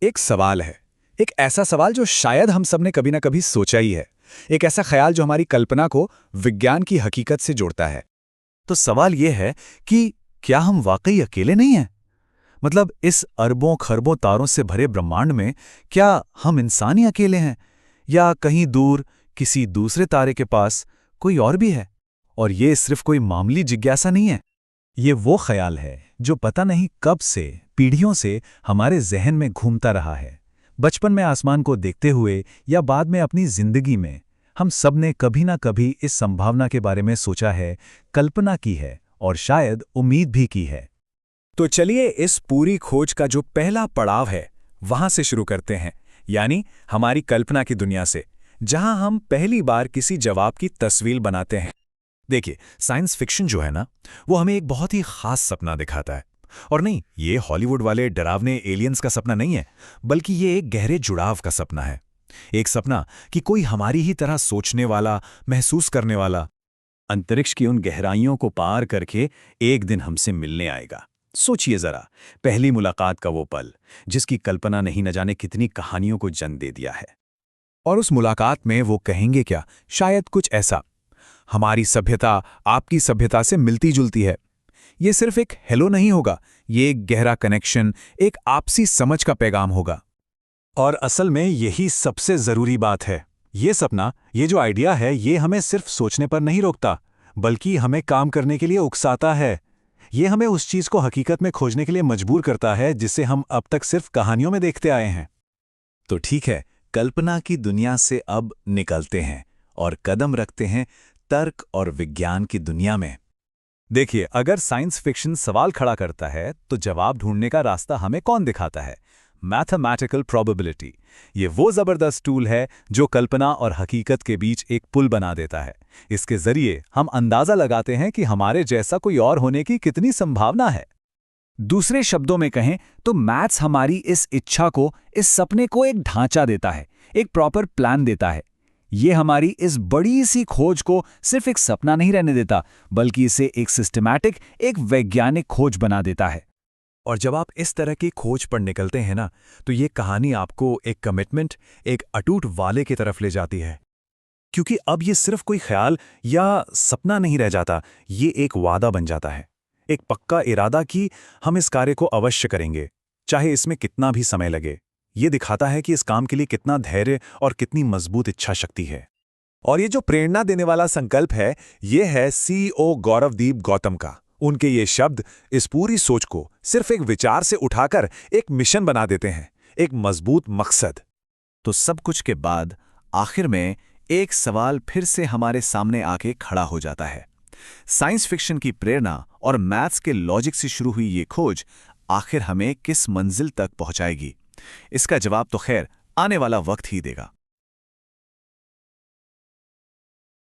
एक सवाल है। एक ऐसा सवाल जो शायद हम सब ने कभी ना कभी सोचा ही है। एक ऐसा ख्याल जो हमारी कल्पना को विज्ञान की हकीकत से जोड़ता है। तो सवाल यह है कि क्या हम वाकई अकेले नहीं हैं? मतलब इस अरबों खरबों तारों से भरे ब्रह्मांड में क्या हम इंसान ही अकेले हैं, या कहीं दूर किसी दूसरे तारे के पास कोई और भी है? और ये सिर्फ कोई मामूली जिज्ञासा नहीं है। ये वो ख्याल है जो पता नहीं कब से, पीढ़ियों से हमारे जहन में घूमता रहा है। बचपन में आसमान को देखते हुए या बाद में अपनी जिंदगी में हम सब ने कभी ना कभी इस संभावना के बारे में सोचा है, कल्पना की है और शायद उम्मीद भी की है। तो चलिए इस पूरी खोज का जो पहला पड़ाव है वहां से शुरू करते हैं, यानी हमारी कल्पना की दुनिया से, जहां हम पहली बार किसी जवाब की तस्वीर बनाते हैं। देखिए, साइंस फिक्शन जो है ना, वो हमें एक बहुत ही खास सपना दिखाता है। और नहीं, ये हॉलीवुड वाले डरावने एलियंस का सपना नहीं है, बल्कि ये एक गहरे जुड़ाव का सपना है। एक सपना कि कोई हमारी ही तरह सोचने वाला, महसूस करने वाला, अंतरिक्ष की उन गहराइयों को पार करके एक दिन हमसे मिलने आएगा। सोचिए जरा, पहली मुलाकात का वो पल, जिसकी कल्पना नहीं न जाने कितनी कहानियों को जन्म दे दिया है। और उस मुलाकात में वो कहेंगे क्या? शायद कुछ ऐसा, हमारी सभ्यता आपकी सभ्यता से मिलती जुलती है। ये सिर्फ एक हेलो नहीं होगा, ये एक गहरा कनेक्शन, एक आपसी समझ का पैगाम होगा। और असल में यही सबसे जरूरी बात है। ये सपना, ये जो आइडिया है, ये हमें सिर्फ सोचने पर नहीं रोकता, बल्कि हमें काम करने के लिए उकसाता है। ये हमें उस चीज को हकीकत में खोजने के लिए मजबूर करता है जिसे हम अब तक सिर्फ कहानियों में देखते आए हैं। तो ठीक है, कल्पना की दुनिया से अब निकलते हैं और कदम रखते हैं तर्क और विज्ञान की दुनिया में। देखिए, अगर साइंस फिक्शन सवाल खड़ा करता है तो जवाब ढूंढने का रास्ता हमें कौन दिखाता है? Mathematical probability. ये वो जबरदस्त टूल है जो कल्पना और हकीकत के बीच एक पुल बना देता है। इसके जरिए हम अंदाजा लगाते हैं कि हमारे जैसा कोई और होने की कितनी संभावना है। दूसरे शब्दों में कहें तो मैथ्स हमारी इस इच्छा को, इस सपने को एक ढांचा देता है, एक प्रॉपर प्लान देता है। ये हमारी इस बड़ी सी खोज को सिर्फ एक सपना नहीं रहने देता, बल्कि इसे एक सिस्टमैटिक, एक वैज्ञानिक खोज बना देता है। और जब आप इस तरह की खोज पर निकलते हैं ना, तो ये कहानी आपको एक कमिटमेंट, एक अटूट वाले की तरफ ले जाती है। क्योंकि अब ये सिर्फ कोई ख्याल या सपना नहीं रह जाता, ये एक वादा बन जाता है, एक पक्का इरादा कि हम इस कार्य को अवश्य करेंगे, चाहे इसमें कितना भी समय लगे। ये दिखाता है कि इस काम के लिए कितना धैर्य और कितनी मजबूत इच्छा शक्ति है। और ये जो प्रेरणा देने वाला संकल्प है, ये है CEO गौरवदीप गौतम का। उनके ये शब्द इस पूरी सोच को सिर्फ एक विचार से उठाकर एक मिशन बना देते हैं, एक मजबूत मकसद। तो सब कुछ के बाद आखिर में एक सवाल फिर से हमारे सामने आके खड़ा हो जाता है। साइंस फिक्शन की प्रेरणा और मैथ्स के लॉजिक से शुरू हुई ये खोज आखिर हमें किस मंजिल तक पहुंचाएगी? इसका जवाब तो खैर आने वाला वक्त ही देगा।